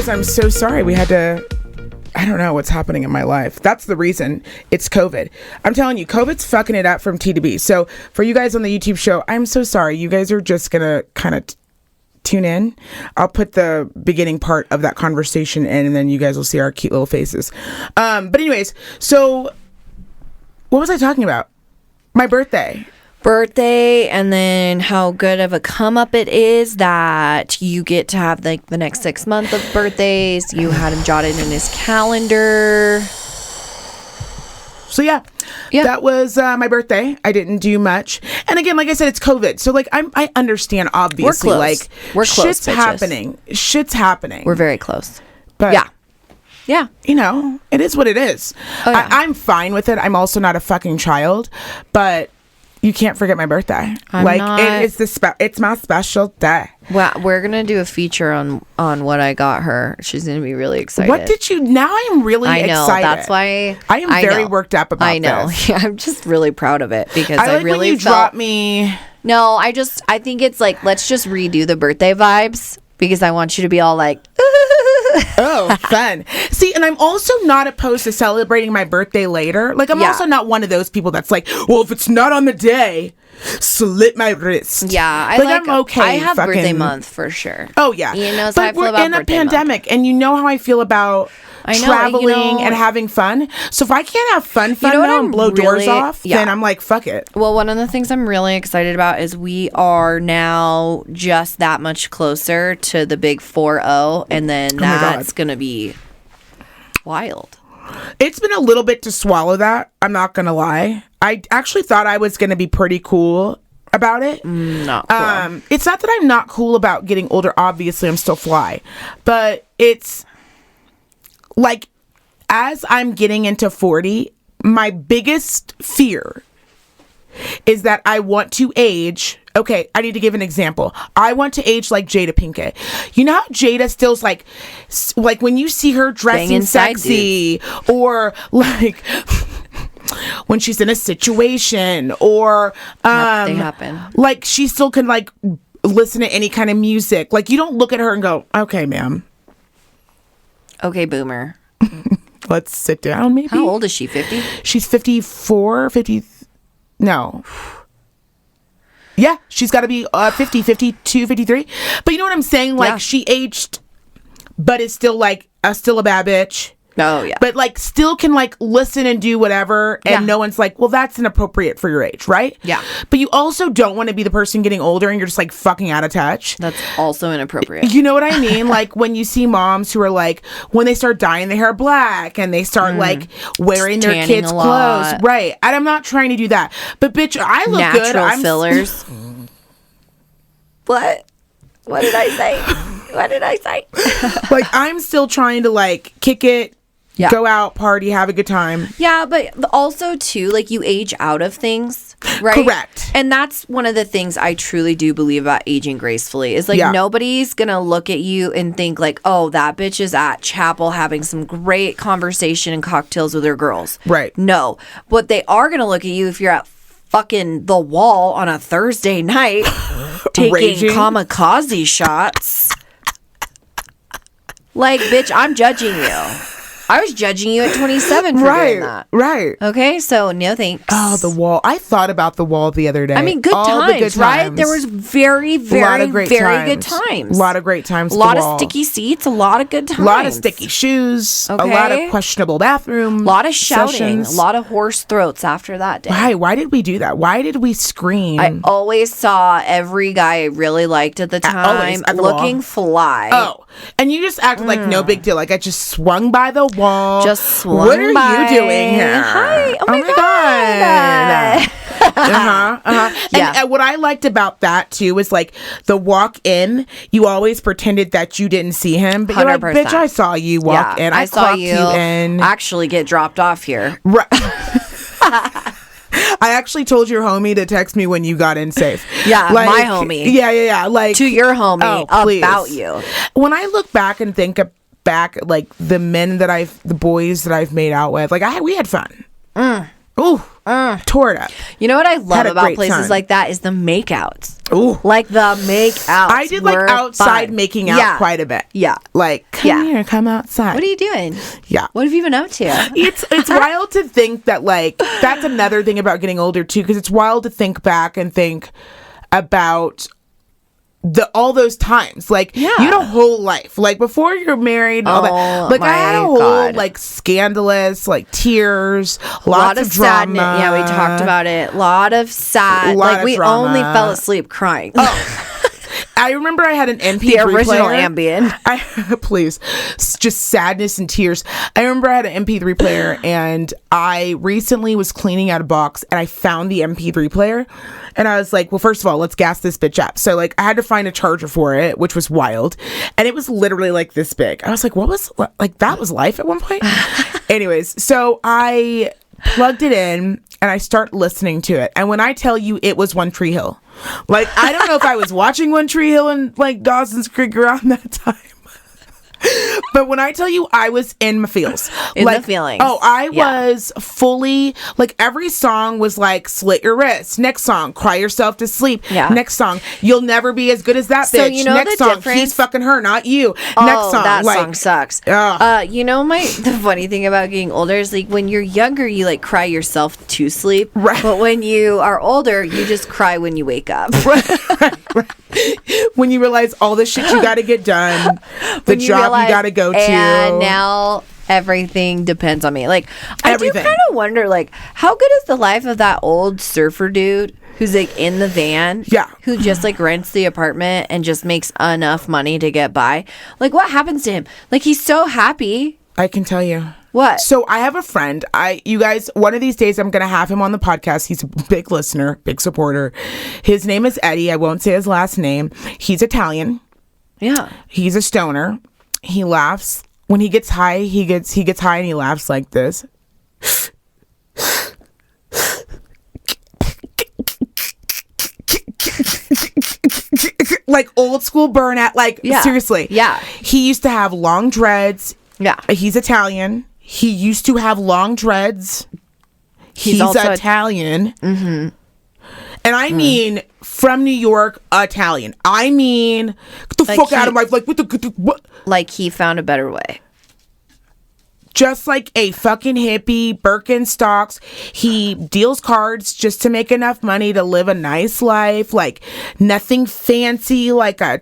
guys, I'm so sorry. We had to... I don't know what's happening in my life. That's the reason. It's COVID. I'm telling you, COVID's fucking it up from T to B. So for you guys on the YouTube show, I'm so sorry. You guys are just going to kind of tune in. I'll put the beginning part of that conversation in, and then you guys will see our cute little faces. But anyways, so what was I talking about? My birthday, and then how good of a come up it is that you get to have like the next 6 months of birthdays. You had him jotted in his calendar. So yeah, that was my birthday. I didn't do much, and again, like I said, it's COVID. So like I understand, obviously, we're close. Shit's happening. Shit's happening. We're very close. But yeah. You know, it is what it is. Oh, yeah. I'm fine with it. I'm also not a fucking child, but you can't forget my birthday. It's my special day. Well, we're gonna do a feature on what I got her. She's gonna be really excited. What did you? Now I'm really excited. That's why I am very worked up about. I know. This. Yeah, I'm just really proud of it because I like really when you drop me. No, I think it's like, let's just redo the birthday vibes because I want you to be all like. Oh, fun. See, and I'm also not opposed to celebrating my birthday later. Like, I'm also not one of those people that's like, well, if it's not on the day, slit my wrist. Yeah, I'm okay. I have birthday month for sure. Oh, yeah. You know, but we're in a pandemic, and you know how I feel about traveling and having fun. So if I can't have fun and blow doors off, then I'm like, fuck it. Well, one of the things I'm really excited about is we are now just that much closer to the big 4-0, and then that's going to be wild. It's been a little bit to swallow that. I'm not going to lie. I actually thought I was going to be pretty cool about it. Not cool. It's not that I'm not cool about getting older. Obviously, I'm still fly. But it's... like, as I'm getting into 40, my biggest fear is that I want to age. Okay, I need to give an example. I want to age like Jada Pinkett. You know how Jada still's like when you see her dressing sexy, or like when she's in a situation, or they happen. Like she still can like listen to any kind of music. Like you don't look at her and go, okay, ma'am. Okay, boomer. Let's sit down, maybe. How old is she? 50? She's 54, 50. No. Yeah, she's got to be 50, 52, 53. But you know what I'm saying? Like, she aged, but is still, like, still a bad bitch. Oh, yeah. But, like, still can, like, listen and do whatever. And no one's like, well, that's inappropriate for your age, right? Yeah. But you also don't want to be the person getting older and you're just, like, fucking out of touch. That's also inappropriate. You know what I mean? Like, when you see moms who are, like, when they start dyeing their hair black and they start, like, wearing their kids' clothes. Right. And I'm not trying to do that. But, bitch, I look good. Natural fillers. What? What did I say? What did I say? Like, I'm still trying to, like, kick it. Yeah. Go out, party, have a good time. Yeah, but also, too, like, you age out of things, right? Correct. And that's one of the things I truly do believe about aging gracefully is, like, nobody's going to look at you and think, like, oh, that bitch is at chapel having some great conversation and cocktails with her girls. Right. No. But they are going to look at you if you're at fucking the wall on a Thursday night taking kamikaze shots. Like, bitch, I'm judging you. I was judging you at 27 for doing that. Right. Okay, so no thanks. Oh, the wall. I thought about the wall the other day. I mean, good times, right? There was very, very, very good times. A lot of great times. A lot of sticky seats, a lot of good times. A lot of sticky shoes, a lot of questionable bathroom. A lot of shouting, a lot of hoarse throats after that day. Why did we do that? Why did we scream? I always saw every guy I really liked at the time looking fly. Oh, and you just acted like no big deal. Like I just swung by the wall. Just swung What are by. you doing here? Hi. Oh my God. And what I liked about that too was like the walk in. You always pretended that you didn't see him, but 100%. You're like, bitch, I saw you walk in. I saw you in. Actually get dropped off here. Right. I actually told your homie to text me when you got in safe. Yeah, like, my homie. Yeah. Like to your homie about you. When I look back and think back, like the boys that I've made out with, like we had fun. Ooh, tore it up. You know what I love Had a about great places time. like that is the makeouts. Ooh. Like the makeouts. I did like were outside fun. making out Yeah. quite a bit. Yeah. Like, come here, come outside. What are you doing? Yeah. What have you been up to? It's wild to think that, like, that's another thing about getting older too, because it's wild to think back and think about all those times. Like, you had a whole life, like, before you're married, all that. Like, I had a whole like scandalous, like, tears, lots of drama. sadness. Yeah, we talked about it. A lot of sad. Lot like, of we drama. only fell asleep crying. I remember I had an MP3 The original player. Ambien. Please, just sadness and tears. I remember I had an MP3 player, and I recently was cleaning out a box, and I found the MP3 player, and I was like, well, first of all, let's gas this bitch up. So, like, I had to find a charger for it, which was wild, and it was literally like this big. I was like, that was life at one point? Anyways, so I plugged it in, and I start listening to it, and when I tell you it was One Tree Hill, like, I don't know if I was watching One Tree Hill and, like, Dawson's Creek around that time. But when I tell you I was in my feels. In like, the feelings. Oh, I was fully, like, every song was like, slit your wrist. Next song, cry yourself to sleep. Yeah. Next song, you'll never be as good as that So bitch. you know Next the song, difference? he's fucking her, not you. Next song, that like, song sucks. You know, the funny thing about getting older is, like, when you're younger, you, like, cry yourself to sleep. Right. But when you are older, you just cry when you wake up. right. When you realize all the shit you got to get done, the job you got to go to. And now everything depends on me. Like, I do Everything. kind of wonder, like, how good is the life of that old surfer dude who's, like, in the van? Yeah. Who just, like, rents the apartment and just makes enough money to get by? Like, what happens to him? Like, he's so happy. I can tell you. What? So I have a friend. You guys, one of these days I'm going to have him on the podcast. He's a big listener, big supporter. His name is Eddie. I won't say his last name. He's Italian. Yeah. He's a stoner. He laughs. When he gets high, he gets high and he laughs like this. Like old school burnout. Like, seriously. Yeah. He used to have long dreads. Yeah. He's Italian. He used to have long dreads. He's also Italian. Mm-hmm. And I mean, from New York, Italian. I mean, get the fuck out of my, like, what? Like, he found a better way. Just like a fucking hippie, Birkenstocks. He deals cards just to make enough money to live a nice life. Like, nothing fancy, like a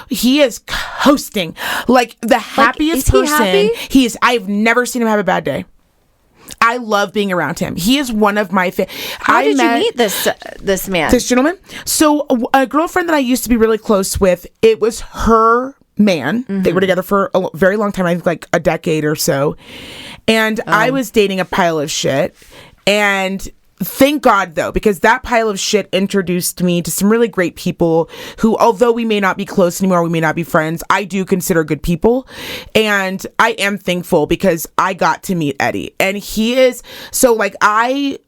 he is coasting. Like, the happiest is he person. happy? He is. I've never seen him have a bad day. I love being around him. He is one of my How did you meet this man? This gentleman? So, a girlfriend that I used to be really close with, it was her man. Mm-hmm. They were together for a very long time, I think like a decade or so. And I was dating a pile of shit. And thank God, though, because that pile of shit introduced me to some really great people who, although we may not be close anymore, we may not be friends, I do consider good people. And I am thankful because I got to meet Eddie. And he is, so like, I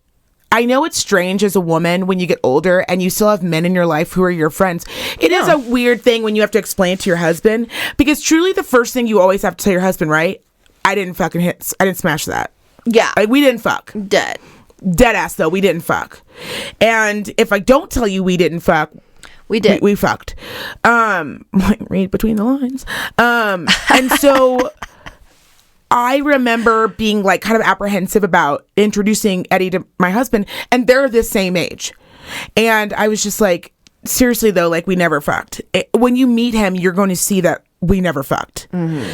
know it's strange as a woman when you get older and you still have men in your life who are your friends. It is a weird thing when you have to explain it to your husband, because truly the first thing you always have to tell your husband, right? I didn't smash that. Yeah. Like, we didn't fuck. Dead Ass though, we didn't fuck. And if I don't tell you we didn't fuck, we did. We fucked. Read between the lines. And so I remember being like kind of apprehensive about introducing Eddie to my husband, and they're the same age. And I was just like, seriously though, like, we never fucked. When you meet him, you're going to see that we never fucked. Mm-hmm.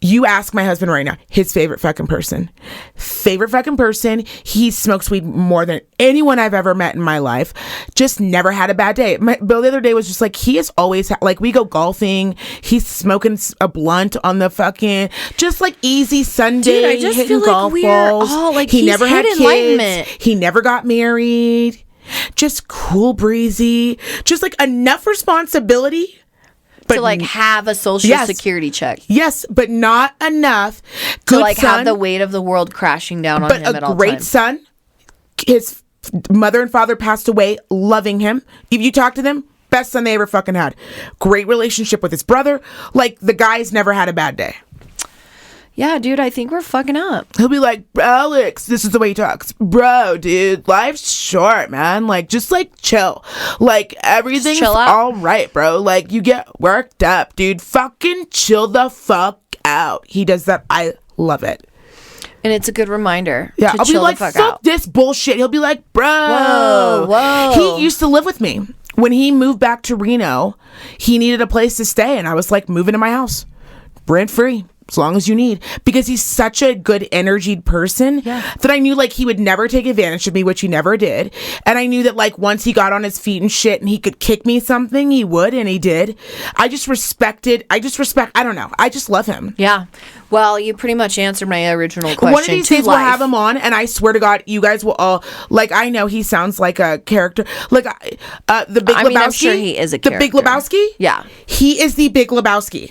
You ask my husband right now, his favorite fucking person. He smokes weed more than anyone I've ever met in my life. Just never had a bad day. Bill the other day was just like, he is always, like, we go golfing. He's smoking a blunt on the fucking, just like easy Sunday. Dude, I just hitting feel golf like balls. He never had enlightenment. kids. He never got married. Just cool breezy. Just like enough responsibility. But to like have a social security check. Yes, but not enough. Good to like son, have the weight of the world crashing down on him at all times. But a great son. His mother and father passed away, loving him. If you talk to them, best son they ever fucking had. Great relationship with his brother. Like, the guy's never had a bad day. Yeah, dude, I think we're fucking up. He'll be like, Alex, this is the way he talks. Bro, dude, life's short, man. Like, just like chill. Like, everything's all right, bro. Like, you get worked up, dude. Fucking chill the fuck out. He does that. I love it. And it's a good reminder. Yeah, to I'll be like, fuck this bullshit. He'll be like, bro. Whoa. He used to live with me. When he moved back to Reno, he needed a place to stay. And I was like, move into my house. Rent free. As long as you need, because he's such a good energied person that I knew like he would never take advantage of me, which he never did. And I knew that like once he got on his feet and shit and he could kick me something, he would, and he did. I just respect, I don't know. I just love him. Yeah. Well, you pretty much answered my original question. One of these days we'll have him on, and I swear to God, you guys will all, like, I know he sounds like a character. Like, the Big Lebowski. I'm sure he is a character. The Big Lebowski? Yeah. He is the Big Lebowski.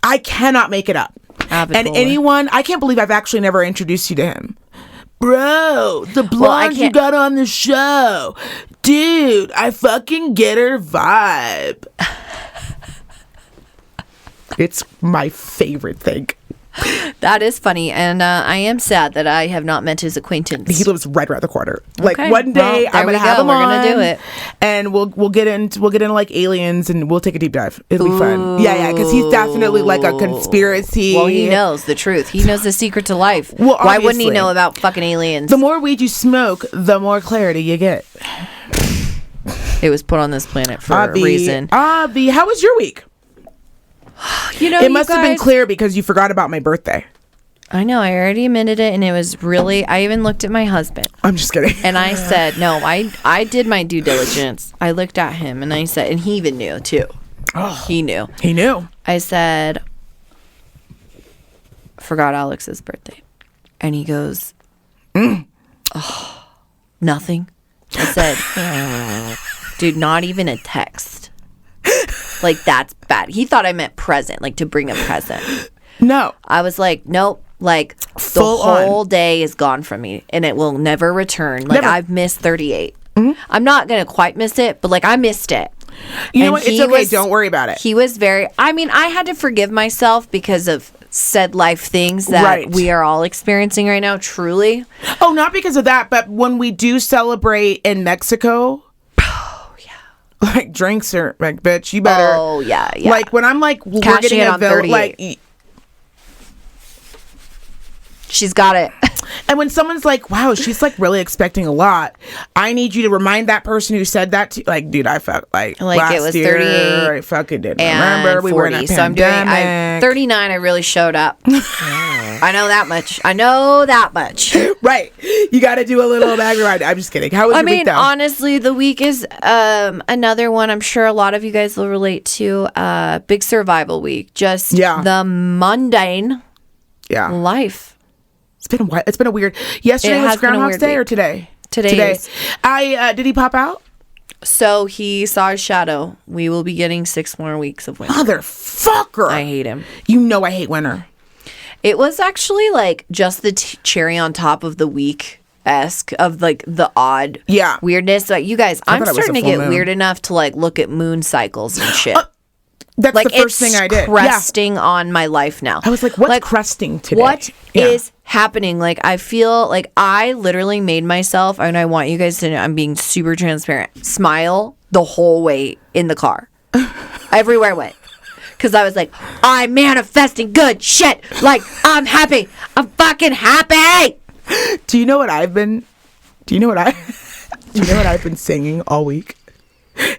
I cannot make it up. And anyone, I can't believe I've actually never introduced you to him. Bro, the blonde you got on the show. Dude, I fucking get her vibe. It's my favorite thing. That is funny, and I am sad that I have not met his acquaintance. He lives right around the corner. Like one day, I'm gonna have him on. We're gonna do it, and we'll get into like aliens, and we'll take a deep dive. It'll be fun. Yeah, because he's definitely like a conspiracy. Well, he knows the truth. He knows the secret to life. Well, why wouldn't he know about fucking aliens? The more weed you smoke, the more clarity you get. It was put on this planet for a reason. Abby, how was your week? You know, it must have been clear because you forgot about my birthday. I know. I already admitted it, and it was really. I even looked at my husband. I'm just kidding. And I said, no, I did my due diligence. I looked at him, and I said, and he even knew too. Oh, he knew. He knew. I said, forgot Alex's birthday, and he goes, oh, nothing. I said, dude, not even a text. Like, that's bad. He thought I meant present, like to bring a present. No. I was like, nope. Like, the whole day is gone from me, and it will never return. Like, I've missed 38. I'm not going to quite miss it, but, like, I missed it. You know what? It's okay. Don't worry about it. He was I had to forgive myself because of said life things that we are all experiencing right now, truly. Oh, not because of that, but when we do celebrate in Mexico... Like, drinks are like, bitch, you better. Oh, yeah. Like, when I'm like, we're getting a bill, like, she's got it. And when someone's like, wow, she's like really expecting a lot, I need you to remind that person who said that to, like, dude, I felt like last it was year, 38. I fucking didn't remember. We were in a pandemic. I'm 39. I really showed up. I know that much. Right. You got to do a little background. I'm just kidding. How was your week, though? Honestly, the week is another one I'm sure a lot of you guys will relate to. Big survival week. Just the mundane life. It's been a weird. Yesterday was Groundhog's Day or today? Today. Did he pop out? So he saw his shadow. We will be getting 6 more weeks of winter. Motherfucker! I hate him. You know I hate winter. It was actually like just the cherry on top of the week-esque of like the odd weirdness. Like, you guys, I'm starting to get weird enough to like look at moon cycles and shit. That's like, the first thing I did. Cresting on my life now. I was like, what's cresting today? What is happening? Like, I feel like I literally made myself, and I want you guys to know, I'm being super transparent, smile the whole way in the car. Everywhere I went. Because I was like, I'm manifesting good shit. Like, I'm happy. I'm fucking happy. Do you know what I've been singing all week?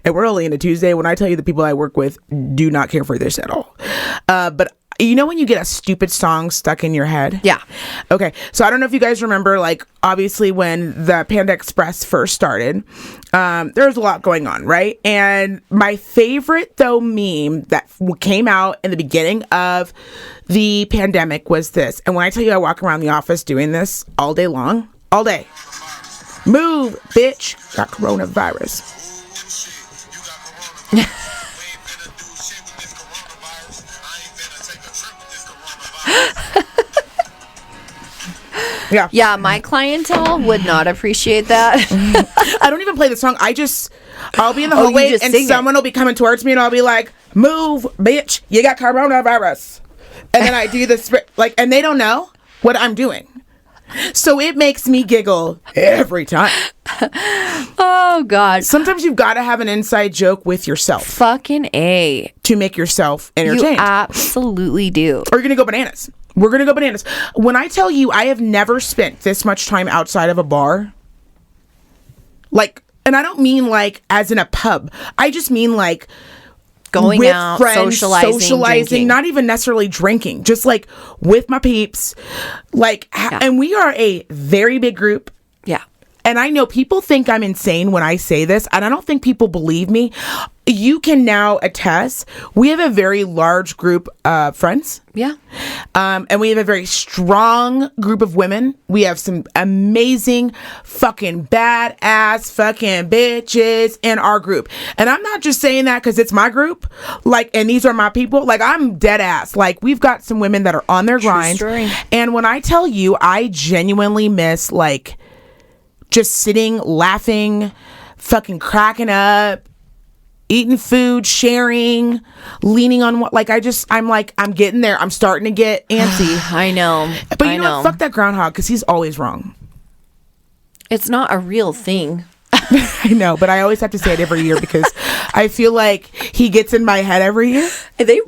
And we're only in a Tuesday. When I tell you the people I work with do not care for this at all. But you know when you get a stupid song stuck in your head? Yeah. Okay. So I don't know if you guys remember, like, obviously when the Panda Express first started, there was a lot going on, right? And my favorite, though, meme that came out in the beginning of the pandemic was this. And when I tell you I walk around the office doing this all day long, all day. Move, bitch. Got coronavirus. Yeah, my clientele would not appreciate that. I don't even play the song. I'll be in the hallway and someone will be coming towards me and I'll be like, move, bitch, you got coronavirus. And then I do this, like, and they don't know what I'm doing. So it makes me giggle every time. Oh, God. Sometimes you've got to have an inside joke with yourself. Fucking A. To make yourself entertained. You absolutely do. Or you're going to go bananas. We're going to go bananas. When I tell you I have never spent this much time outside of a bar, like, and I don't mean like as in a pub. I just mean like going with out, friends, socializing, drinking. not even necessarily drinking, just like with my peeps. Like, and we are a very big group. Yeah. And I know people think I'm insane when I say this, and I don't think people believe me. You can now attest, we have a very large group of friends. Yeah. And we have a very strong group of women. We have some amazing fucking badass fucking bitches in our group. And I'm not just saying that because it's my group. Like, and these are my people. Like, I'm dead ass. Like, we've got some women that are on their grind. Story. And when I tell you, I genuinely miss, like, just sitting, laughing, fucking cracking up, eating food, sharing, leaning on what, like, I'm getting there. I'm starting to get antsy. I know. But you know what? Fuck that groundhog, because he's always wrong. It's not a real thing. I know, but I always have to say it every year because I feel like he gets in my head every year.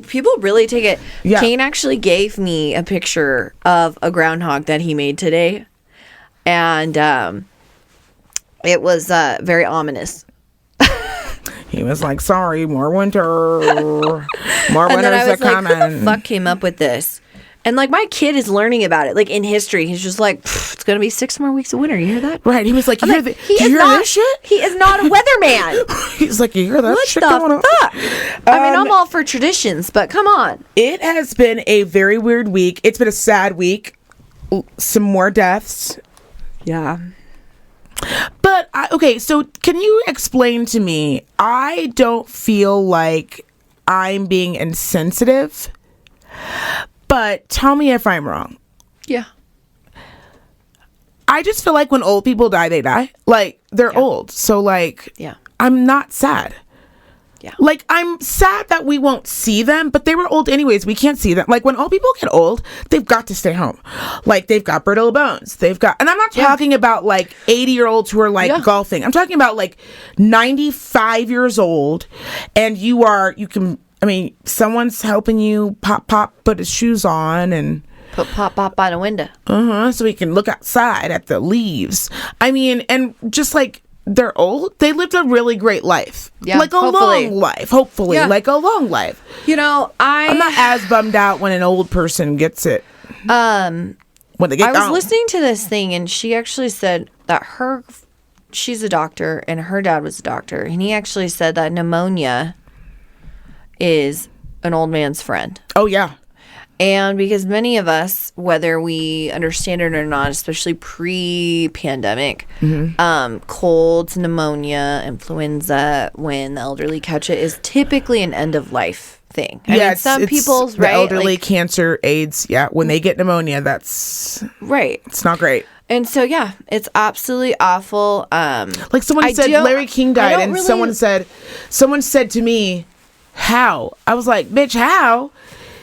People really take it. Yeah. Kane actually gave me a picture of a groundhog that he made today. And it was very ominous. He was like, sorry, more winter. More winters are coming. Who the fuck came up with this? And like my kid is learning about it, like in history. He's just like, it's gonna be 6 more weeks of winter. You hear that? Right. He was like, you hear this shit? He is not a weatherman. He's like, you hear that shit going on? Fuck? I mean, I'm all for traditions, but come on. It has been a very weird week. It's been a sad week. Some more deaths. Yeah. But, okay, so can you explain to me, I don't feel like I'm being insensitive, but tell me if I'm wrong. Yeah. I just feel like when old people die, they die. Like, they're old. So, like, I'm not sad. Yeah. Like, I'm sad that we won't see them, but they were old anyways. We can't see them. Like, when old people get old, they've got to stay home. Like, they've got brittle bones. They've got, and I'm not talking about like 80-year-olds who are like golfing. I'm talking about like 95 years old, and someone's helping you put his shoes on and put pop by the window. So he can look outside at the leaves. I mean, and just like, they're old. They lived a really great life. Yeah, like a long life. Hopefully. Yeah. Like a long life. You know, I'm not as bummed out when an old person gets it. When they get I was listening to this thing, and she actually said that she's a doctor and her dad was a doctor, and he actually said that pneumonia is an old man's friend. Oh yeah. And because many of us, whether we understand it or not, especially pre-pandemic, colds, pneumonia, influenza, when the elderly catch it, is typically an end-of-life thing. I mean, some people's, the elderly, like, cancer, AIDS, when they get pneumonia, that's... Right. It's not great. And so, it's absolutely awful. Like someone said Larry King died, and someone said to me, how? I was like, bitch, how?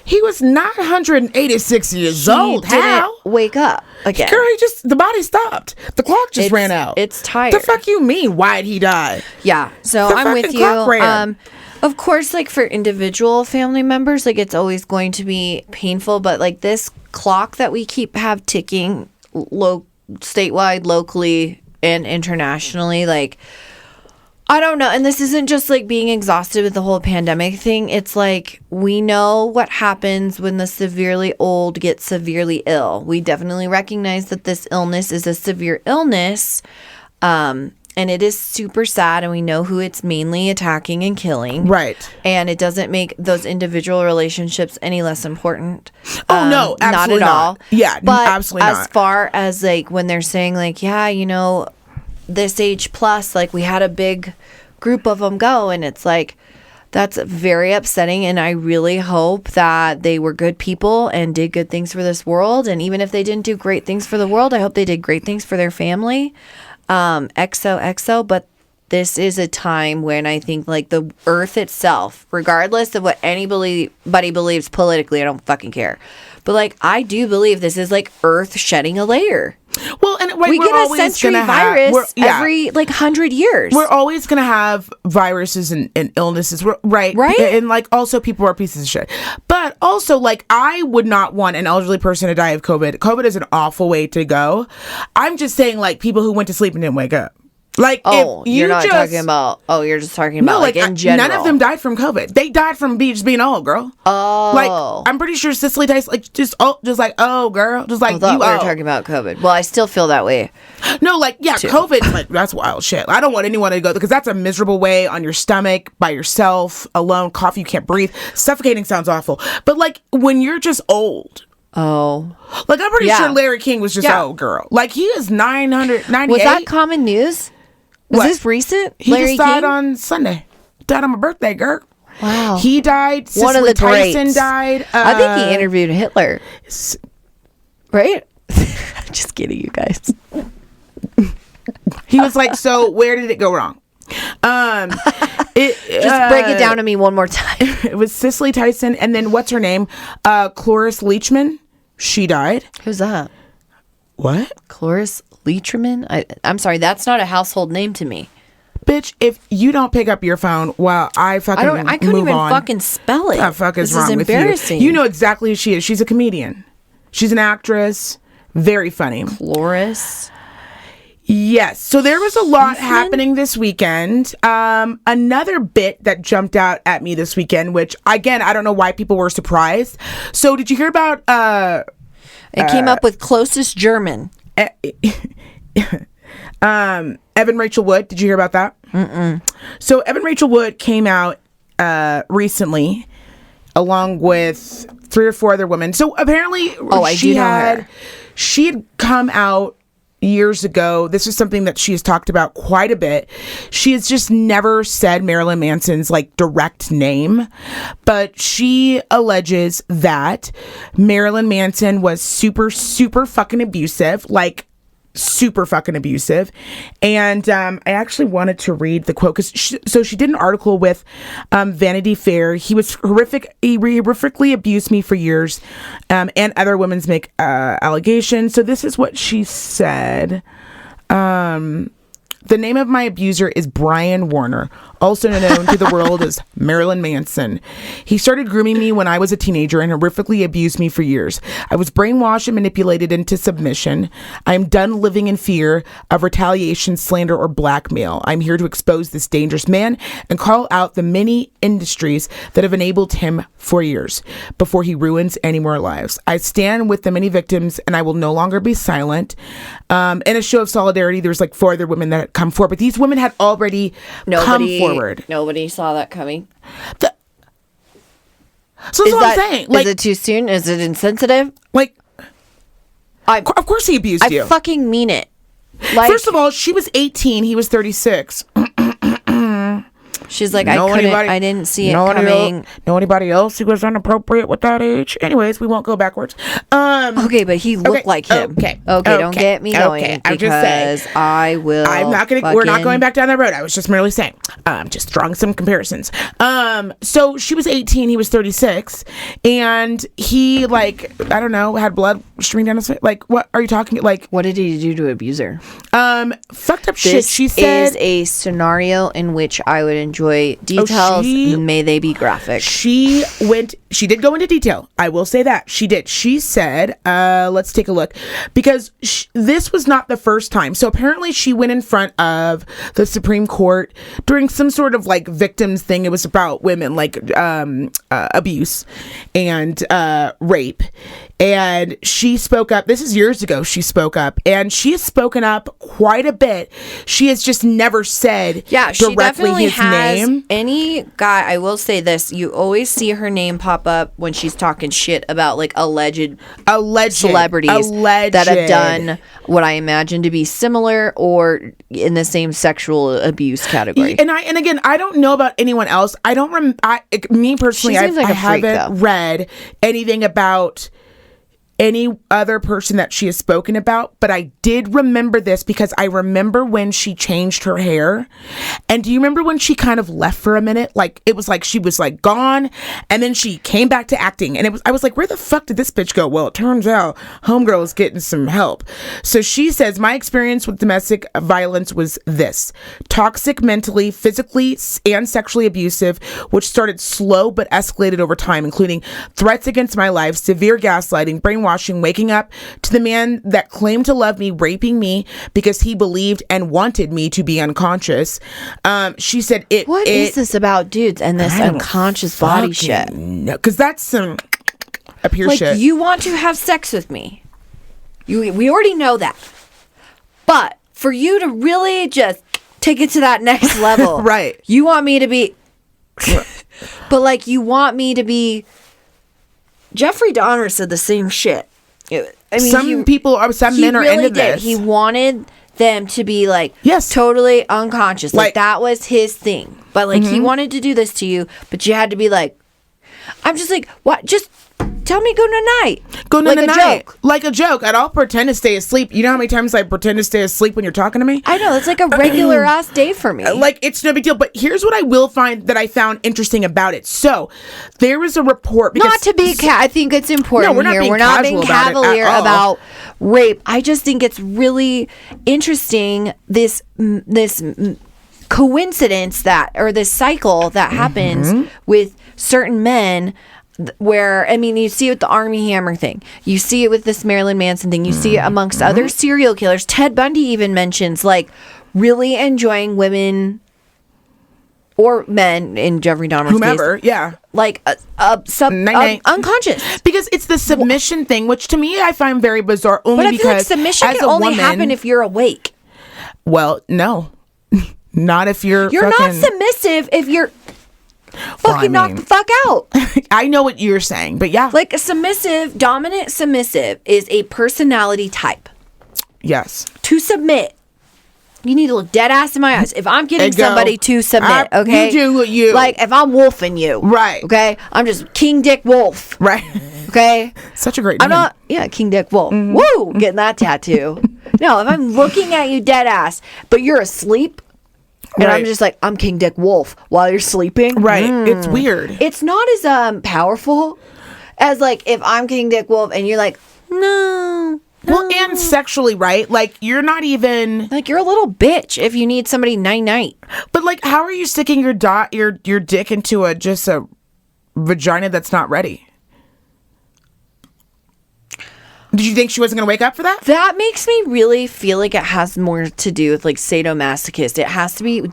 He was 986 years old. How? Wake up again. Girl, the body stopped. The clock just ran out. It's tired. The fuck you mean? Why'd he die? Yeah. So I'm with you. Of course, like for individual family members, like it's always going to be painful. But like this clock that we have ticking statewide, locally, and internationally, like, I don't know. And this isn't just like being exhausted with the whole pandemic thing. It's like we know what happens when the severely old get severely ill. We definitely recognize that this illness is a severe illness. And it is super sad. And we know who it's mainly attacking and killing. Right. And it doesn't make those individual relationships any less important. Oh, no. Absolutely not at all. Yeah, but absolutely not. As far as like when they're saying like, this age plus, like we had a big group of them go, and it's like that's very upsetting. And I really hope that they were good people and did good things for this world. And even if they didn't do great things for the world, I hope they did great things for their family. XOXO. But this is a time when I think like the earth itself, regardless of what anybody believes politically, I don't fucking care. But like, I do believe this is like earth shedding a layer. Well, and like, we get a century virus every like 100 years. We're always going to have viruses and illnesses, right? Right. And like, also people are pieces of shit. But also, like, I would not want an elderly person to die of COVID. COVID is an awful way to go. I'm just saying, like, people who went to sleep and didn't wake up. Like, oh, if you're not talking about. Oh, you're just talking about like in general. None of them died from COVID. They died from just being old, girl. Oh, like I'm pretty sure Cicely Tyson, like just like oh, girl, just like I thought we were talking about COVID. Well, I still feel that way. No, like yeah, too. COVID, like that's wild shit. I don't want anyone to go because that's a miserable way on your stomach by yourself, alone, cough, you can't breathe. Suffocating sounds awful, but like when you're just old. Oh, like I'm pretty sure Larry King was just old, girl. Like he is 998. Was that common news? Was this recent? He Larry just died King? On Sunday. Died on my birthday, girl. Wow. He died. One of the Tyson greats. Died. I think he interviewed Hitler. Right? Just kidding, you guys. He was like, so where did it go wrong? Just break it down to me one more time. It was Cicely Tyson, and then what's her name? Cloris Leachman. She died. Who's that? What? Cloris Leachman? I'm sorry, that's not a household name to me. Bitch, if you don't pick up your phone while I couldn't even fucking spell it. What the fuck is wrong with you? You know exactly who she is. She's a comedian. She's an actress. Very funny. Cloris. Yes. So there was a lot happening this weekend. Another bit that jumped out at me this weekend, which again, I don't know why people were surprised. So did you hear about it came up with closest German. Evan Rachel Wood. Did you hear about that? Mm-mm. So Evan Rachel Wood came out recently along with 3 or 4 other women. So apparently she had come out years ago. This is something that she has talked about quite a bit. She has just never said Marilyn Manson's like direct name, but she alleges that Marilyn Manson was super, super fucking abusive, like super fucking abusive. And I actually wanted to read the quote because she did an article with Vanity Fair. He was horrific. He horrifically abused me for years, and other women make allegations. So this is what she said. The name of my abuser is Brian Warner, also known to the world as Marilyn Manson. He started grooming me when I was a teenager and horrifically abused me for years. I was brainwashed and manipulated into submission. I am done living in fear of retaliation, slander, or blackmail. I'm here to expose this dangerous man and call out the many industries that have enabled him for years before he ruins any more lives. I stand with the many victims and I will no longer be silent. In a show of solidarity, there's like 4 other women that come forward, but these women had already come forward. Nobody saw that coming. So that's what I'm saying. Like, is it too soon? Is it insensitive? Like, of course he abused you. I fucking mean it. Like, first of all, she was 18. He was 36. She's like, I didn't see it coming. Know anybody else who was inappropriate with that age? Anyways, we won't go backwards. Okay, but he looked like him. Okay, don't get me going. I'm just saying. We're not going back down that road. I was just merely saying. Just drawing some comparisons. So she was 18. He was 36, and he I don't know, had blood streaming down his face. Like, what are you talking? Like, what did he do to abuse her? Fucked up shit. She said is a scenario in which I would enjoy details. May they be graphic. She did go into detail. I will say that she did. She said, let's take a look, because this was not the first time. So apparently she went in front of the Supreme Court during some sort of like victims thing. It was about women, like abuse and rape. And she spoke up. This is years ago. She spoke up, and she has spoken up quite a bit. She has just never said directly his name. Any guy, I will say this: you always see her name pop up when she's talking shit about like alleged celebrities that have done what I imagine to be similar or in the same sexual abuse category. And again, I don't know about anyone else. I don't. Me personally, I haven't read anything about any other person that she has spoken about, but I did remember this because I remember when she changed her hair. And do you remember when she kind of left for a minute? Like, it was like she was like gone, and then she came back to acting, and I was like, where the fuck did this bitch go? Well, it turns out homegirl is getting some help. So she says, my experience with domestic violence was this: toxic, mentally, physically, and sexually abusive, which started slow but escalated over time, including threats against my life, severe gaslighting, brainwashing, waking up to the man that claimed to love me raping me because he believed and wanted me to be unconscious. She said What is this about dudes and this unconscious body shit? No, because that's some up here like, shit. You want to have sex with me. We already know that. But for you to really just take it to that next level. Right. You want me to be... but like, you want me to be... Jeffrey Dahmer said the same shit. I mean, some men are really into this. He wanted them to be like, yes, totally unconscious. Like that was his thing. But like, he wanted to do this to you, but you had to be like, I'm just like, what? Just tell me good night. Good night. Like a joke. And I'll pretend to stay asleep. You know how many times I pretend to stay asleep when you're talking to me? I know. It's like a regular ass day for me. Like, it's no big deal. But here's what I found interesting about it. So there was a report. Not to be, I think it's important here. We're not being cavalier about rape. I just think it's really interesting, this coincidence or this cycle that happens with certain men, where, I mean, you see it with the Army Hammer thing. You see it with this Marilyn Manson thing. You see it amongst other serial killers. Ted Bundy even mentions, like, really enjoying women or men in Jeffrey Dahmer's case. Like, unconscious. Because it's the submission thing, which to me I find very bizarre. Only but I because feel like submission can only happen if you're awake. Well, no. Not if you're not submissive if you're... fucking knock the fuck out. I know what you're saying, but yeah. Like, a dominant submissive is a personality type. Yes. To submit, you need to look dead ass in my eyes. If I'm getting somebody to submit, okay? You do what you... Like, if I'm wolfing you. Right. Okay? I'm just King Dick Wolf. Right. Okay? Such a great name. I'm not... Yeah, King Dick Wolf. Woo! Getting that tattoo. No, if I'm looking at you dead ass, but you're asleep... And I'm just like, I'm King Dick Wolf while you're sleeping. Right. It's weird. It's not as powerful as, like, if I'm King Dick Wolf and you're like, no. Well, and sexually, right? Like, you're not even... Like, you're a little bitch if you need somebody night-night. But, like, how are you sticking your dick into a vagina that's not ready? Did you think she wasn't going to wake up for that? That makes me really feel like it has more to do with, like, sadomasochist. It has to be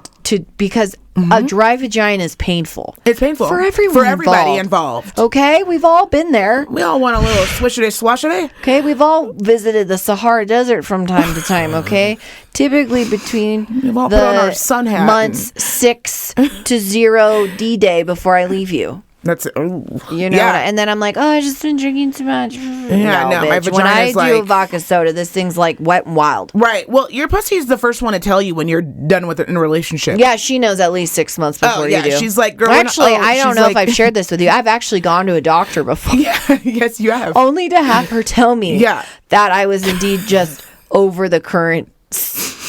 because a dry vagina is painful. It's painful. For everyone For everybody involved. Okay? We've all been there. We all want a little swishity-swashity. Okay? We've all visited the Sahara Desert from time to time, okay? Typically between We've all put on our sun hat months 6 to 0 D-Day before I leave you. That's you know, and then I'm like, oh, I just been drinking too much. Yeah, no, my vagina's when I like... do a vodka soda, this thing's like wet and wild. Right. Well, your pussy is the first one to tell you when you're done with it in a relationship. Yeah, she knows at least 6 months before you do. She's like, girl. Actually, I don't know if I've shared this with you. I've actually gone to a doctor before. Yeah, yes, you have. Only to have her tell me that I was indeed just over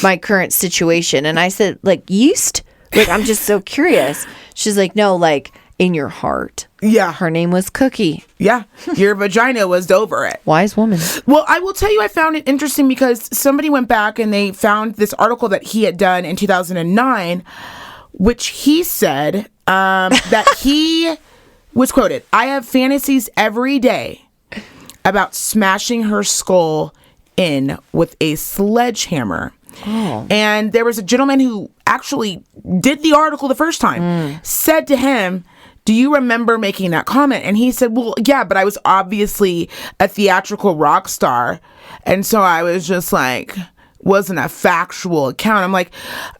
my current situation. And I said, like, yeast? Like, I'm just so curious. She's like, no, like, in your heart. Yeah. Her name was Cookie. Yeah. Your vagina was over it. Wise woman. Well, I will tell you, I found it interesting because somebody went back and they found this article that he had done in 2009, which he said that he was quoted, I have fantasies every day about smashing her skull in with a sledgehammer. Oh. And there was a gentleman who actually did the article the first time, said to him, do you remember making that comment? And he said, well, yeah, but I was obviously a theatrical rock star. And so I was just like, wasn't a factual account. I'm like,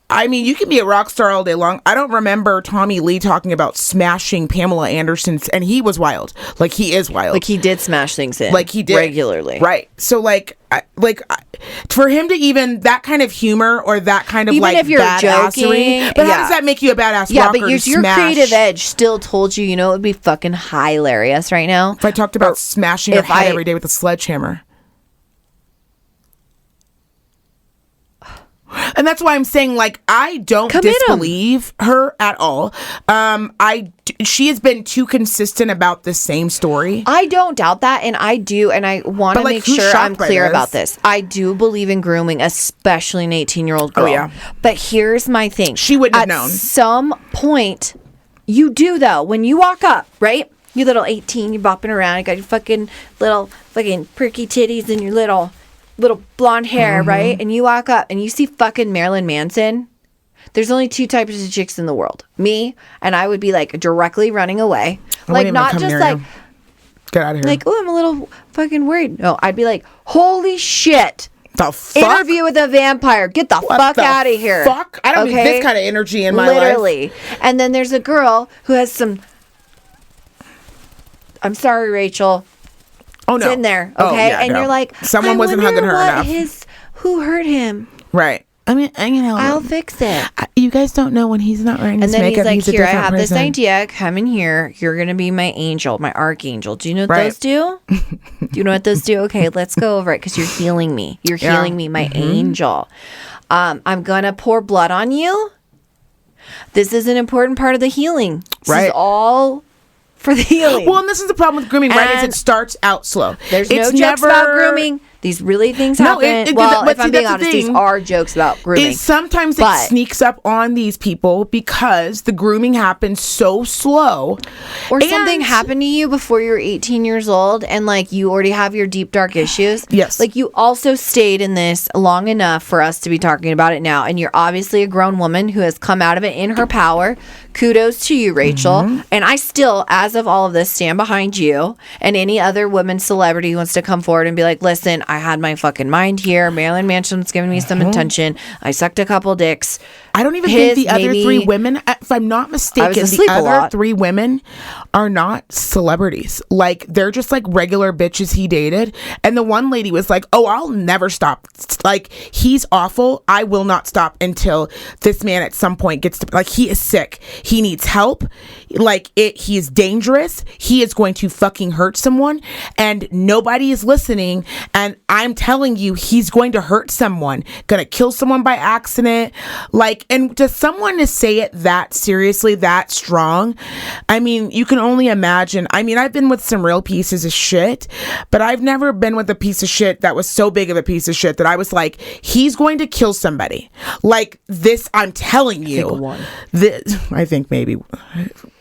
I mean, you can be a rock star all day long. I don't remember Tommy Lee talking about smashing Pamela Anderson's, and he was wild. Like, he is wild. Like, he did smash things in. Like, he did. Regularly. Right. So, for him to even, that kind of humor or that kind of, even if you're joking, but how does that make you a badass rocker? But your creative edge still told you, you know, it would be fucking hilarious right now. If I talked about smashing her head every day with a sledgehammer. And that's why I'm saying, like, I don't disbelieve her at all. She has been too consistent about the same story. I don't doubt that, and I do, and I want to make sure I'm clear about this. I do believe in grooming, especially an 18-year-old girl. Oh, yeah. But here's my thing. She wouldn't have known. At some point, you do, though. When you walk up, right? You little 18, you're bopping around. You got your fucking little perky titties and your little blonde hair, right? And you walk up and you see fucking Marilyn Manson. There's only two types of chicks in the world. Me, and I would be like directly running away. Like, not just like, get out of here. Like, oh, I'm a little fucking worried. No, I'd be like, holy shit. The fuck? Interview with a vampire. Get the fuck out of here. Fuck? I don't need this kind of energy in my life. Literally. And then there's a girl who has some, I'm sorry, Rachel. Oh, no. It's in there, okay? Yeah, and you're like, someone wasn't hugging her enough. Who hurt him? Right. I mean, you know, I'll fix it. You guys don't know when he's not wearing his makeup. And then he's like, here, I have person. this idea. Come in here. You're going to be my angel, my archangel. Do you know what those do? Do you know what those do? Okay, let's go over it because you're healing me. You're healing me, my angel. I'm going to pour blood on you. This is an important part of the healing. This is all for the healing. Well, and this is the problem with grooming, right? Is it starts out slow. There's no jokes about grooming. These really things happen. If I'm being honest, these are jokes about grooming. Sometimes it sneaks up on these people because the grooming happens so slow. Or something happened to you before you were 18 years old and like you already have your deep, dark issues. Yes. Like you also stayed in this long enough for us to be talking about it now. And you're obviously a grown woman who has come out of it in her power. Kudos to you, Rachel. And I still, as of all of this, stand behind you and any other woman celebrity who wants to come forward and be like, listen, I had my fucking mind here. Marilyn Manson's giving me some attention. I sucked a couple dicks. I don't even think the other three women, if I'm not mistaken, the other three women are not celebrities. Like, they're just like regular bitches he dated. And the one lady was like, oh, I'll never stop. Like, he's awful. I will not stop until this man at some point gets to, like, he is sick. He needs help. Like, he is dangerous. He is going to fucking hurt someone. And nobody is listening. And I'm telling you, he's going to hurt someone. Gonna kill someone by accident. Like, and to someone to say it that seriously, that strong, I mean, you can only imagine. I mean, I've been with some real pieces of shit, but I've never been with a piece of shit that was so big of a piece of shit that I was like, he's going to kill somebody. Like this, I'm telling you. I think maybe,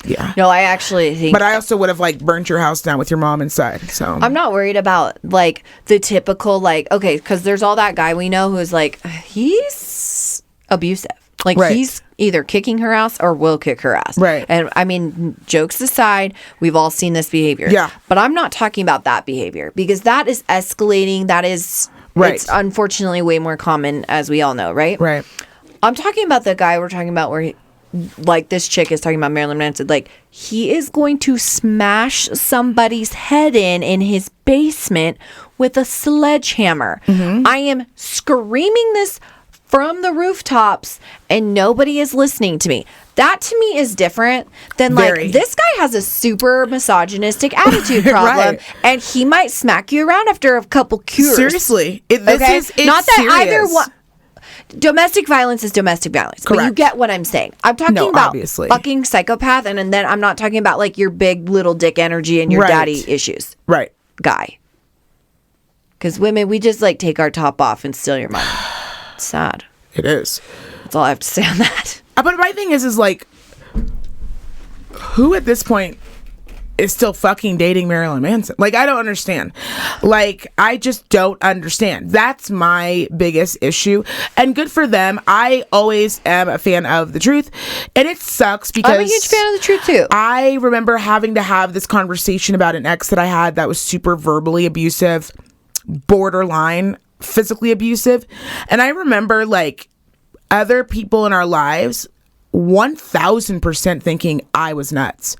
yeah. No, I actually think. But I also would have like burnt your house down with your mom inside. So I'm not worried about like the typical like, okay, because there's all that guy we know who's like, he's abusive. Like he's either kicking her ass or will kick her ass. Right. And I mean, jokes aside, we've all seen this behavior. Yeah. But I'm not talking about that behavior because that is escalating. That is, it's unfortunately way more common, as we all know, right? Right. I'm talking about the guy we're talking about where like this chick is talking about Marilyn Manson. Like he is going to smash somebody's head in his basement with a sledgehammer. I am screaming this from the rooftops and nobody is listening to me. That to me is different than like this guy has a super misogynistic attitude problem and he might smack you around after a couple cures. Seriously. It's not that serious. either one. Domestic violence is domestic violence. Correct. But you get what I'm saying. I'm talking about fucking psychopath and then I'm not talking about like your big little dick energy and your daddy issues. Right. Guy. Because women, we just like take our top off and steal your money. It's sad. It is. That's all I have to say on that. But my thing is like, who at this point is still fucking dating Marilyn Manson? Like, I don't understand. Like, I just don't understand. That's my biggest issue. And good for them. I always am a fan of the truth. And it sucks because I'm a huge fan of the truth too. I remember having to have this conversation about an ex that I had that was super verbally abusive, borderline physically abusive. And I remember like other people in our lives 1000% thinking I was nuts,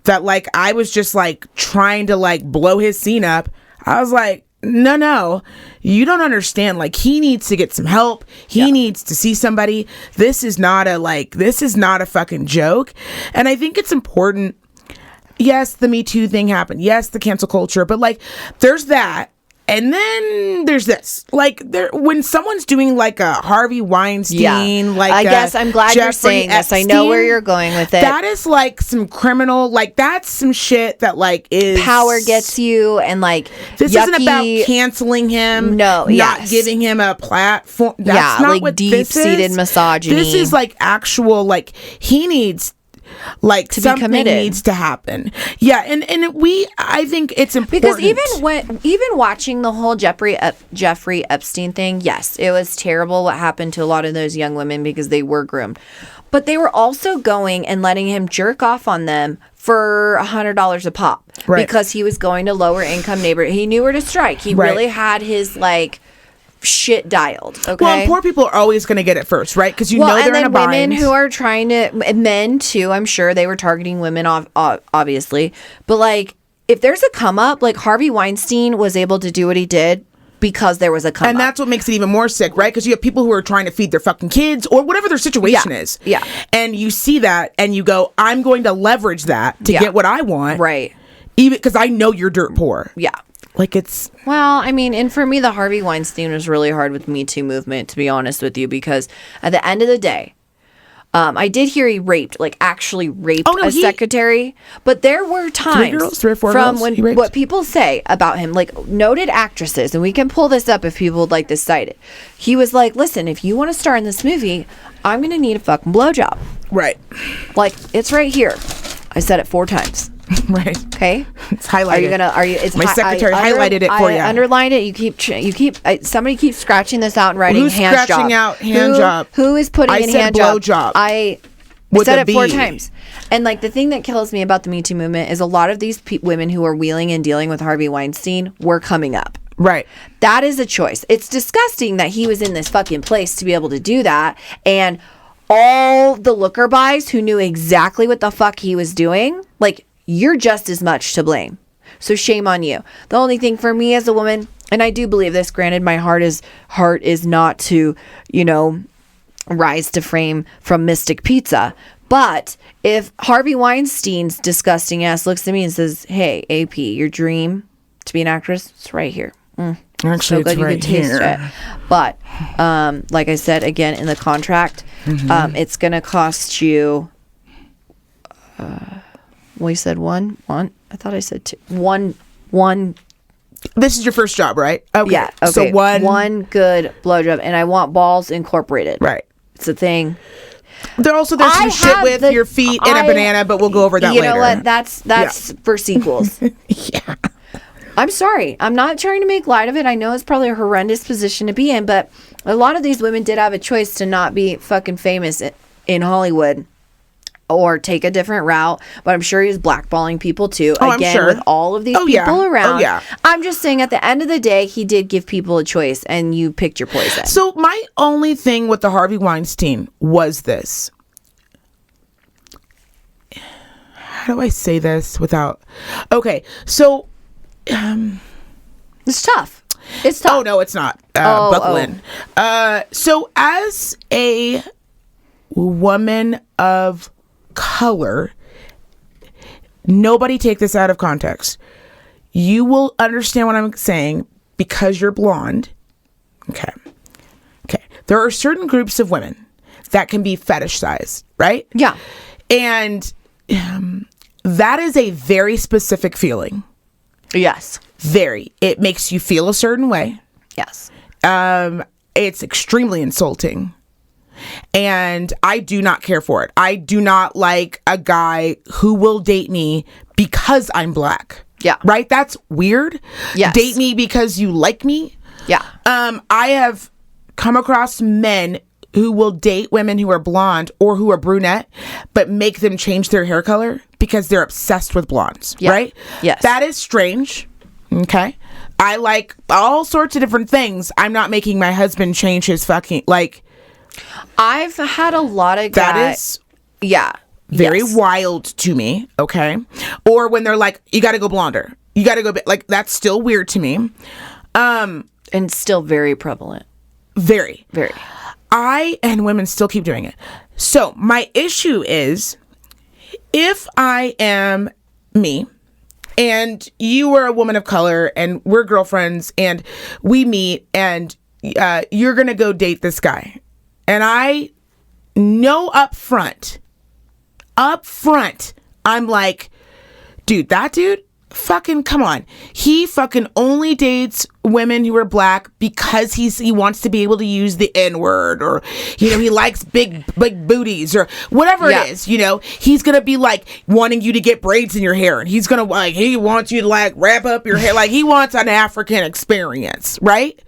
that like I was just like trying to like blow his scene up. I was like, no, you don't understand. Like, he needs to get some help. He needs to see somebody. This is not a fucking joke. And I think it's important. Yes, the Me Too thing happened. Yes, the cancel culture, but like there's that. And then there's this, like, when someone's doing like a Harvey Weinstein, like I guess I'm glad you're saying this. I know where you're going with it. That is like some criminal, like that's some shit that like is power gets you, and like this isn't about canceling him. No, not giving him a platform. That's not like what deep-seated misogyny. This is like actual, like he needs. Like to something be committed. Needs to happen. Yeah, and I think it's important because even watching the whole Jeffrey Epstein thing, yes, it was terrible what happened to a lot of those young women because they were groomed, but they were also going and letting him jerk off on them for $100 a pop, right? Because he was going to lower income neighborhood. He knew where to strike. He really had his like shit dialed. Okay. Well, and poor people are always going to get it first, right? Because you know they're in a bind. Women who are trying to, men too. I'm sure they were targeting women, obviously. But like, if there's a come up, like Harvey Weinstein was able to do what he did because there was a come up, and that's what makes it even more sick, right? Because you have people who are trying to feed their fucking kids or whatever their situation is. Yeah. And you see that, and you go, "I'm going to leverage that to get what I want." Right. Even because I know you're dirt poor. Yeah. Like it's... Well, I mean, and for me, the Harvey Weinstein was really hard with Me Too movement, to be honest with you, because at the end of the day, I did hear he actually raped a secretary, but there were times three or four from girls when what people say about him, like noted actresses, and we can pull this up if people would like to cite it. He was like, listen, if you want to star in this movie, I'm going to need a fucking blowjob. Right. Like, it's right here. I said it 4 times. Right. Okay. It's highlighted. It's my secretary highlighted it for you. I underlined it. You keep. Somebody keeps scratching this out and writing Who's hand scratching job. out hand job? Who is putting in hand job? Job. I said it 4 times. And like the thing that kills me about the Me Too movement is a lot of these women who are wheeling and dealing with Harvey Weinstein were coming up. Right. That is a choice. It's disgusting that he was in this fucking place to be able to do that, and all the looker-bys who knew exactly what the fuck he was doing, like, you're just as much to blame. So shame on you. The only thing for me as a woman, and I do believe this, granted, my heart is not to, rise to fame from Mystic Pizza. But if Harvey Weinstein's disgusting ass looks at me and says, hey, AP, your dream to be an actress, it's right here. Actually, so good, it's right here. It. But like I said, again, in the contract, it's going to cost you... we said one. I thought I said 2. One. This is your first job, right? Okay. Yeah. Okay. So one good blowjob, and I want balls incorporated. Right. It's a thing. There's some shit with your feet and a banana, but we'll go over that later. You know what? That's for sequels. Yeah. I'm sorry. I'm not trying to make light of it. I know it's probably a horrendous position to be in, but a lot of these women did have a choice to not be fucking famous in Hollywood or take a different route. But I'm sure he's blackballing people too. Again, I'm sure. With all of these people around. Oh, yeah. I'm just saying at the end of the day, he did give people a choice and you picked your poison. So my only thing with the Harvey Weinstein was this. How do I say this without... Okay, so... it's tough. It's tough. Oh, no, it's not. Buckle in. So as a woman of color, nobody take this out of context. You will understand what I'm saying because you're blonde. Okay. There are certain groups of women that can be fetishized, right? Yeah. And that is a very specific feeling. Yes. Very. It makes you feel a certain way. Yes. It's extremely insulting. And I do not care for it. I do not like a guy who will date me because I'm black. Yeah. Right? That's weird. Yes. Date me because you like me. Yeah. I have come across men who will date women who are blonde or who are brunette, but make them change their hair color because they're obsessed with blondes. Yeah. Right? Yes. That is strange. Okay. I like all sorts of different things. I'm not making my husband change his fucking, like. I've had a lot of that is very wild to me, okay? Or when they're like, you got to go blonder. You got to go, like, that's still weird to me. And still very prevalent. Very. Very. And women still keep doing it. So my issue is, if I am me and you are a woman of color and we're girlfriends and we meet and you're going to go date this guy. And I know up front, I'm like, dude, that dude, fucking come on. He fucking only dates women who are black because he wants to be able to use the N-word, or, you know, he likes big booties or whatever it is, you know. He's gonna be like wanting you to get braids in your hair, and he's gonna like, he wants you to like wrap up your hair, like he wants an African experience, right?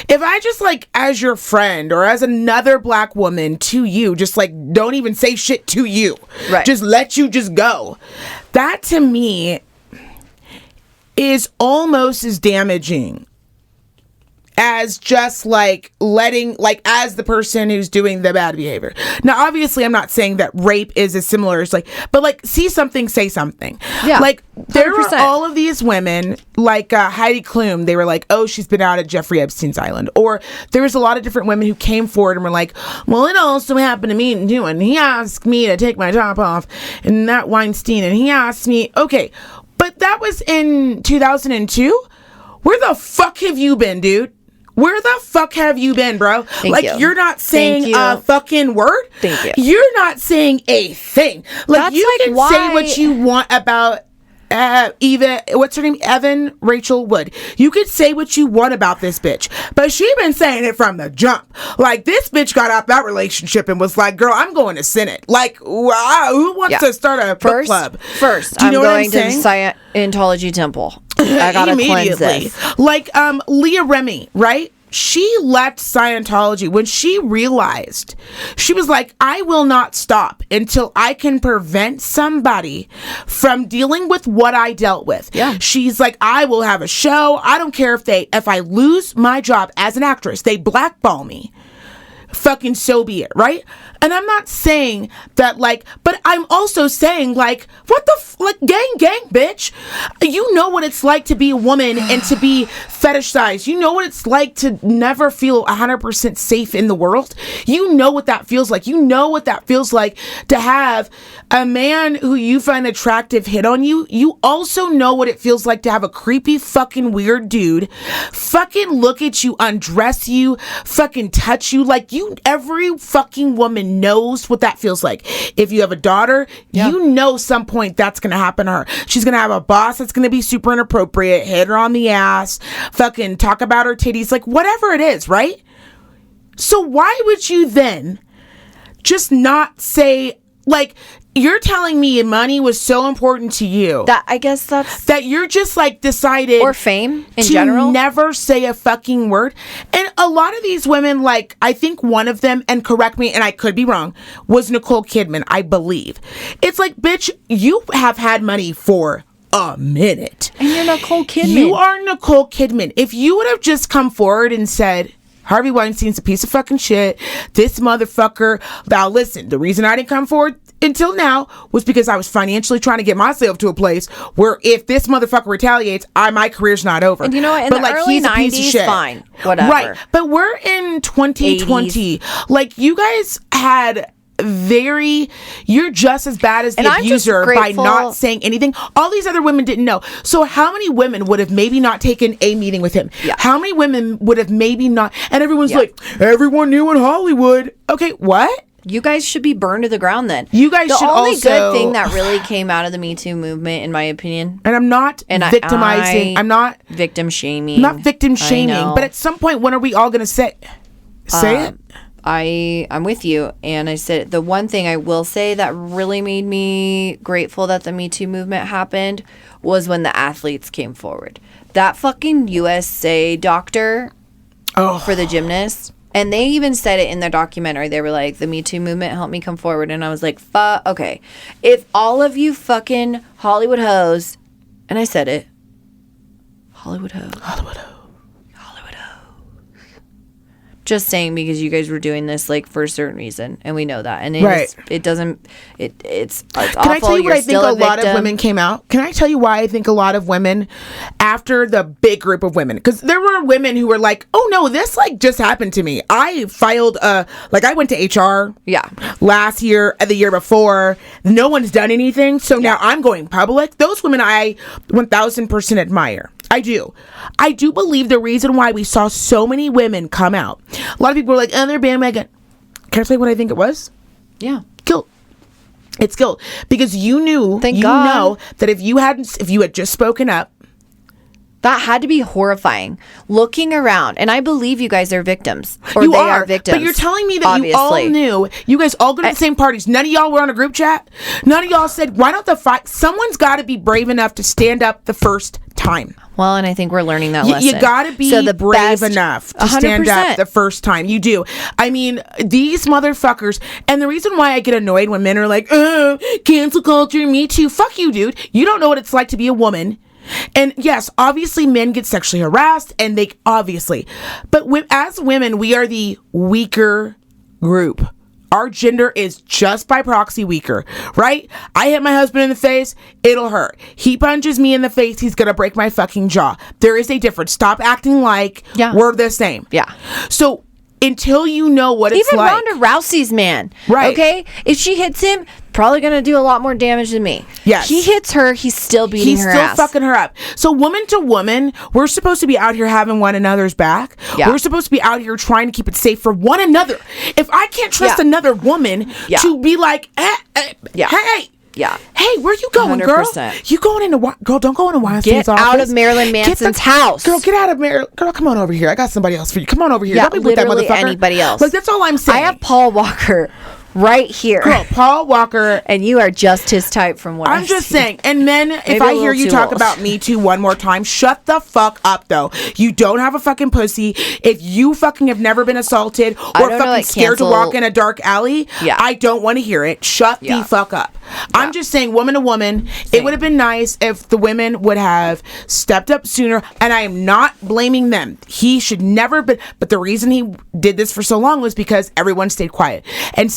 If I just like, as your friend or as another black woman to you, just like don't even say shit to you, right, just let you just go, that to me is almost as damaging as just like letting, like, as the person who's doing the bad behavior. Now, obviously, I'm not saying that rape is as similar as like, but like, see something, say something. Yeah. Like, there 100%. Are all of these women, like Heidi Klum, they were like, oh, she's been out at Jeffrey Epstein's island. Or there was a lot of different women who came forward and were like, well, it also happened to me too, and he asked me to take my top off, and that Weinstein, and he asked me, okay, but that was in 2002. Where the fuck have you been, dude? Where the fuck have you been, bro? Thank you. You're not saying a fucking word. Thank you. You're not saying a thing. Like, that's you like, can say what you want about Eva, what's her name? Evan Rachel Wood. You could say what you want about this bitch, but she been saying it from the jump. Like, this bitch got out that relationship and was like, girl, I'm going to Senate. Like, wow, who wants to start a book club? First, I'm going to the Scientology temple. I gotta cleanse this. Like, Leah Remini, right? She left Scientology when she realized, she was like, I will not stop until I can prevent somebody from dealing with what I dealt with. Yeah. She's like, I will have a show. I don't care if I lose my job as an actress, they blackball me. Fucking so be it, right? And I'm not saying that, like, but I'm also saying, like, what the like, gang, bitch. You know what it's like to be a woman and to be fetishized. You know what it's like to never feel 100% safe in the world. You know what that feels like. You know what that feels like to have a man who you find attractive hit on you. You also know what it feels like to have a creepy fucking weird dude fucking look at you, undress you, fucking touch you. Like, every fucking woman knows what that feels like. If you have a daughter, you know some point that's gonna happen to her. She's gonna have a boss that's gonna be super inappropriate, hit her on the ass, fucking talk about her titties, like whatever it is, right? So why would you then just not say, like, you're telling me money was so important to you that I guess that you're just like decided, or fame in general, never say a fucking word. And a lot of these women, like, I think one of them, and correct me, and I could be wrong, was Nicole Kidman, I believe. It's like, bitch, you have had money for a minute. And you're Nicole Kidman. You are Nicole Kidman. If you would have just come forward and said, Harvey Weinstein's a piece of fucking shit, this motherfucker. Now listen, the reason I didn't come forward until now was because I was financially trying to get myself to a place where if this motherfucker retaliates, my career's not over. And you know what? In the early 90s, fine. Whatever. Right. But we're in 2020. 80s. Like, you guys had you're just as bad as the abuser by not saying anything. All these other women didn't know. So how many women would have maybe not taken a meeting with him? Yeah. How many women would have maybe not? And everyone's like, everyone knew in Hollywood. Okay, what? You guys should be burned to the ground then. You guys should also... The only good thing that really came out of the Me Too movement, in my opinion... And I'm not victimizing. I'm not... Victim shaming. I'm not victim shaming. But at some point, when are we all going to say it? I'm with you. And I said, the one thing I will say that really made me grateful that the Me Too movement happened was when the athletes came forward. That fucking USA doctor for the gymnast... And they even said it in the documentary. They were like, the Me Too movement helped me come forward. And I was like, okay. If all of you fucking Hollywood hoes, and I said it, Hollywood hoes. Hollywood hoes. Just saying, because you guys were doing this like for a certain reason, and we know that, and it's awful. Can I tell you what You're I think still a lot of victim. women came out? Can I tell you why I think a lot of women, after the big group of women, because there were women who were like, oh no, this like just happened to me. I filed I went to HR last year and the year before. No one's done anything, so now I'm going public. Those women I 1000% admire. I do believe the reason why we saw so many women come out. A lot of people were like, oh, they're bandwagon. Can I tell you what I think it was? Yeah. Guilt. It's guilt. Because you knew, Thank you God. know that if you had just spoken up. That had to be horrifying. Looking around, and I believe you guys are victims. Or You they are victims. But you're telling me that obviously. you all knew. You guys all go to the same parties. None of y'all were on a group chat. None of y'all said, why don't someone's got to be brave enough to stand up the first time. Well, and I think we're learning that lesson. You got to be brave enough to stand up the first time. You do. I mean, these motherfuckers. And the reason why I get annoyed when men are like, oh, cancel culture, me too. Fuck you, dude. You don't know what it's like to be a woman. And yes, obviously men get sexually harassed, and they obviously. But as women, we are the weaker group. Our gender is just by proxy weaker, right? I hit my husband in the face, it'll hurt. He punches me in the face, he's gonna break my fucking jaw. There is a difference. Stop acting like we're the same. Yeah. So until you know what it's even like. Ronda Rousey's man, right? Okay, if she hits him, probably gonna do a lot more damage than me. Yes, he hits her, he's still beating her ass. He's still fucking her up. So woman to woman, we're supposed to be out here having one another's back. Yeah. We're supposed to be out here trying to keep it safe for one another. If I can't trust another woman to be like, hey. Yeah. Hey, where you going, 100%. girl? You going into girl? Don't go into Weinstein's office. Get out of Marilyn Manson's house. Girl, get out of Marilyn. Girl, come on over here. I got somebody else for you. Come on over here. Yeah, don't be with that motherfucker. Anybody else. Like, that's all I'm saying. I have Paul Walker right here. Girl, Paul Walker. And you are just his type from what I'm just saying. And men, if I hear you talk about Me Too one more time, shut the fuck up, though. You don't have a fucking pussy. If you fucking have never been assaulted or fucking scared to walk in a dark alley, I don't want to hear it. Shut the fuck up. I'm just saying, woman to woman, it would have been nice if the women would have stepped up sooner. And I am not blaming them. He should never been. But the reason he did this for so long was because everyone stayed quiet. And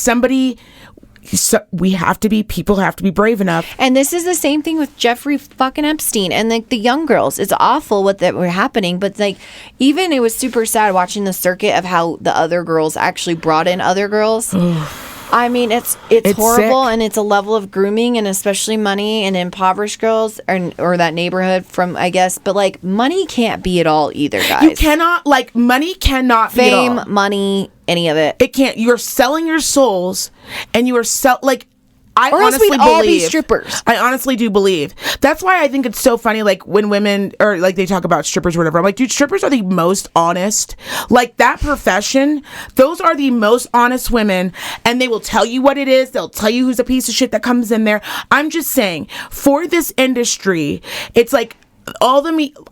people have to be brave enough. And this is the same thing with Jeffrey fucking Epstein and like the young girls. It's awful what that were happening, but like even it was super sad watching the circuit of how the other girls actually brought in other girls. I mean, it's horrible, sick. And it's a level of grooming, and especially money and impoverished girls or that neighborhood from, I guess. But like, money can't be it all either, guys. You cannot, like, money cannot be it all. Fame, money, any of it. It can't. You are selling your souls, and you are I or honestly we'd believe, all be strippers. I honestly do believe. That's why I think it's so funny, like, when women, or, like, they talk about strippers or whatever. I'm like, dude, strippers are the most honest. Like, that profession, those are the most honest women, and they will tell you what it is. They'll tell you who's a piece of shit that comes in there. I'm just saying, for this industry, it's like,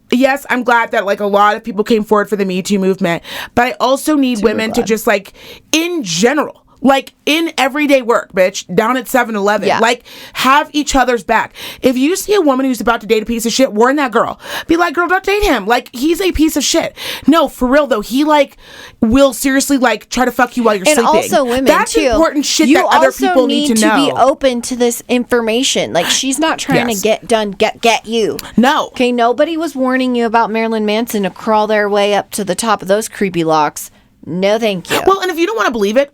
yes, I'm glad that like a lot of people came forward for the Me Too movement, but I also need women to just like, in general, like in everyday work, bitch, down at 7-Eleven, like have each other's back. If you see a woman who's about to date a piece of shit, warn that girl. Be like, girl, don't date him. Like, he's a piece of shit. No, for real though, he like will seriously like try to fuck you while you're sleeping. And also women That's too. Important shit that other people need to know. You also need to be open to this information. Like, she's not trying to get you. No. Okay, nobody was warning you about Marilyn Manson to crawl their way up to the top of those creepy locks. No, thank you. Well, and if you don't want to believe it,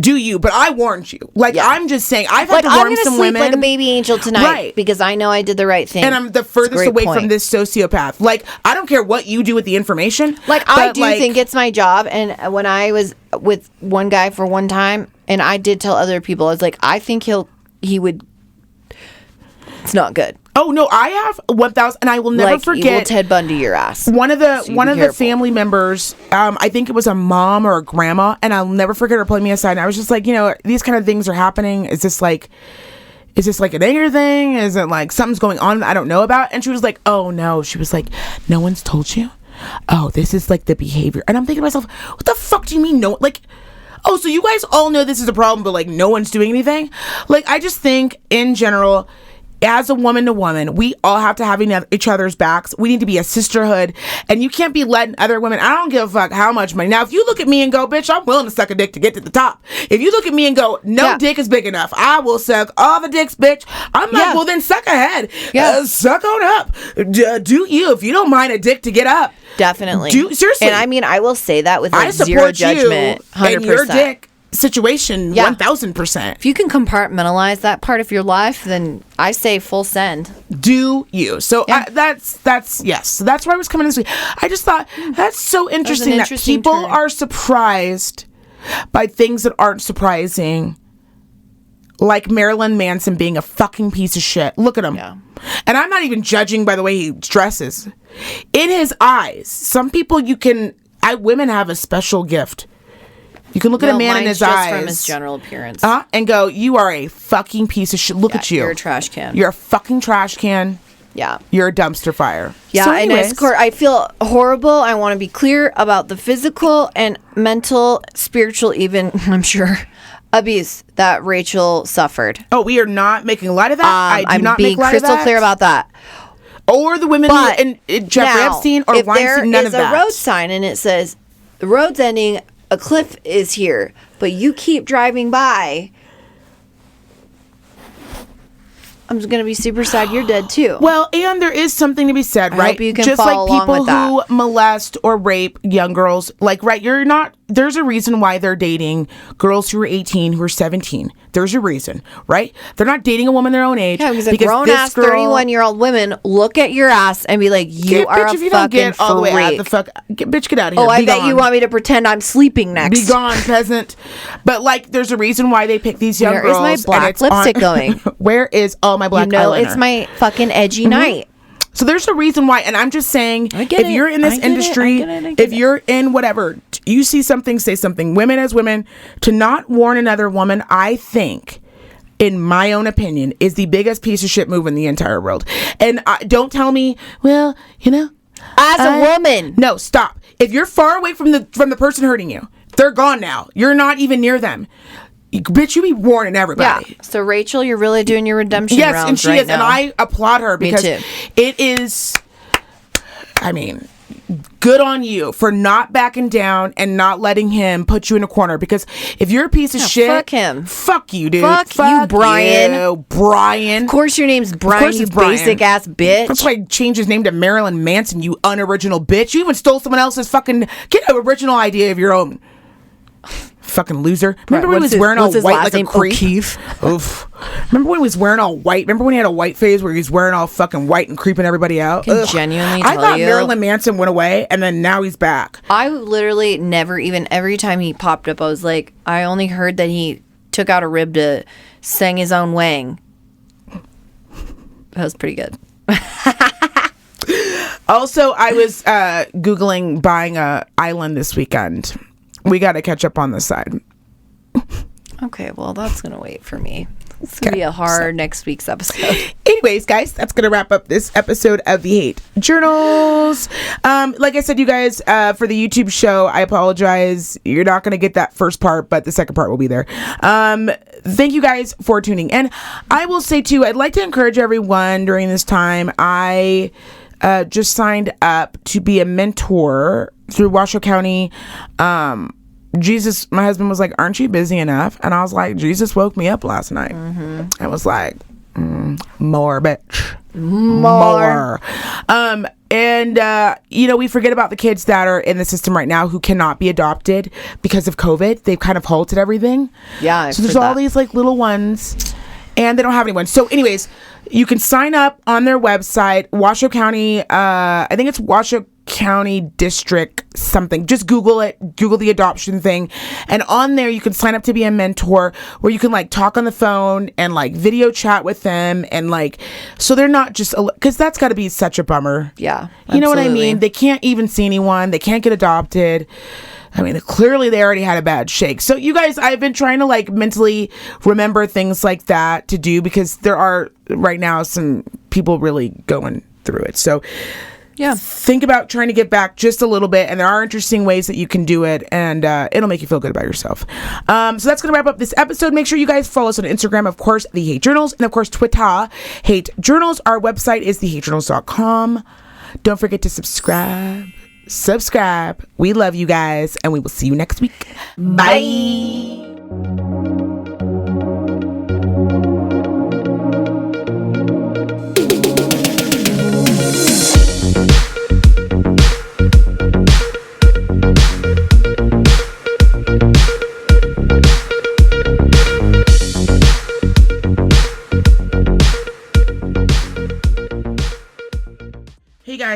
do you? But I warned you. Like, I'm just saying, I've had to warn some women. I'm gonna sleep like a baby angel tonight, because I know I did the right thing. And I'm the furthest away from this sociopath. Like, I don't care what you do with the information. Like, I do think it's my job. And when I was with one guy for one time, and I did tell other people, I was like, I think he would. It's not good. Oh no, I have 1,000, and I will never forget. Evil Ted Bundy your ass. One of the family members, I think it was a mom or a grandma, and I'll never forget her pulling me aside. And I was just like, these kind of things are happening. Is this like an anger thing? Is it like something's going on that I don't know about? And she was like, oh no. She was like, no one's told you? Oh, this is like the behavior. And I'm thinking to myself, what the fuck do you mean no? Like, oh, so you guys all know this is a problem, but like no one's doing anything? Like, I just think in general, as a woman to woman, we all have to have each other's backs. We need to be a sisterhood, and you can't be letting other women. I don't give a fuck how much money. Now, if you look at me and go, bitch, I'm willing to suck a dick to get to the top. If you look at me and go, no dick is big enough, I will suck all the dicks, bitch. I'm like, well, then suck ahead. Suck on up. Do you, if you don't mind a dick to get up. Definitely. Seriously. And I mean, I will say that with like zero judgment. 100%. And your dick situation, 1000%. If you can compartmentalize that part of your life, then I say full send. Do you? So that's yes. So that's why I was coming this week. I just thought that's so interesting that people are surprised by things that aren't surprising. Like Marilyn Manson being a fucking piece of shit. Look at him. Yeah. And I'm not even judging by the way he dresses. In his eyes, some people women have a special gift. You can look at a man in his eyes from his general appearance, and go, "You are a fucking piece of shit. Look at you. You're a trash can. You're a fucking trash can. Yeah. You're a dumpster fire." Yeah, so and I feel horrible. I want to be clear about the physical and mental, spiritual, even I'm sure, abuse that Rachel suffered. Oh, we are not making light of that. I'm being crystal clear about that. Or the women and Jeffrey Epstein or Weinstein. None of that. If there is a road sign and it says the road's ending, a cliff is here, but you keep driving by, I'm just gonna be super sad you're dead too. Well, and there is something to be said, right? I hope you can just follow like people along with who molest or rape young girls, like, right, you're not, there's a reason why they're dating girls who are 18, who are 17. There's a reason, right? They're not dating a woman their own age. Yeah, because a grown-ass 31-year-old women look at your ass and be like, you are bitch, a if you fucking don't get all the way out freak. the fuck, bitch, get out of here. Oh, I bet you want me to pretend I'm sleeping next. Be gone, peasant. But, like, there's a reason why they pick these young girls. Where is my black lipstick going? Where is all my black eyeliner? It's my fucking edgy night. So there's a reason why, and I'm just saying, if you're in this industry, if you're in whatever, you see something, say something. Women as women, to not warn another woman, I think, in my own opinion, is the biggest piece of shit move in the entire world. And don't tell me, well, as a woman. No, stop. If you're far away from the person hurting you, they're gone now. You're not even near them. Bitch, you be warning everybody. Yeah. So Rachel, you're really doing your redemption rounds Yes, and she is, now. and I applaud her because it is. I mean, good on you for not backing down and not letting him put you in a corner. Because if you're a piece of shit, fuck him. Fuck you, dude. Fuck you, Brian. Brian. Of course, your name's Brian. You basic ass bitch. That's why I changed his name to Marilyn Manson. You unoriginal bitch. You even stole someone else's fucking. Get an original idea of your own. Fucking loser. Remember when he was wearing all white like a creep? Oof. Remember when he was wearing all white? Remember when he had a white phase where he was wearing all fucking white and creeping everybody out? I genuinely I thought Marilyn Manson went away and then now he's back. I literally never even, every time he popped up, I was like, I only heard that he took out a rib to sing his own wang. That was pretty good. Also, I was Googling buying a island this weekend. We got to catch up on this side. Okay, well, that's going to wait for me. It's going to be a hard next week's episode. Anyways, guys, that's going to wrap up this episode of the Hate Journals. Like I said, you guys, for the YouTube show, I apologize. You're not going to get that first part, but the second part will be there. Thank you guys for tuning in. I will say, too, I'd like to encourage everyone during this time. I just signed up to be a mentor through Washoe County. Jesus, my husband was like, aren't you busy enough? And I was like, Jesus woke me up last night. I was like, more, bitch. More. We forget about the kids that are in the system right now who cannot be adopted because of COVID. They've kind of halted everything. Yeah. So there's all these like little ones and they don't have anyone. So anyways, you can sign up on their website, Washoe County. I think it's Washoe County District something. Just Google it. Google the adoption thing. And on there, you can sign up to be a mentor where you can like talk on the phone and like video chat with them. And like, so they're not just, because that's got to be such a bummer. Yeah. You know what I mean? They can't even see anyone. They can't get adopted. I mean, clearly they already had a bad shake. So you guys, I've been trying to like mentally remember things like that to do because there are right now some people really going through it. So Yeah. think about trying to get back just a little bit, and there are interesting ways that you can do it, and it'll make you feel good about yourself. So that's gonna wrap up this episode. Make sure you guys follow us on Instagram, of course, The Hate Journals, and of course Twitter, Hate Journals. Our website is thehatejournals.com. Don't forget to subscribe. We love you guys, and we will see you next week. Bye.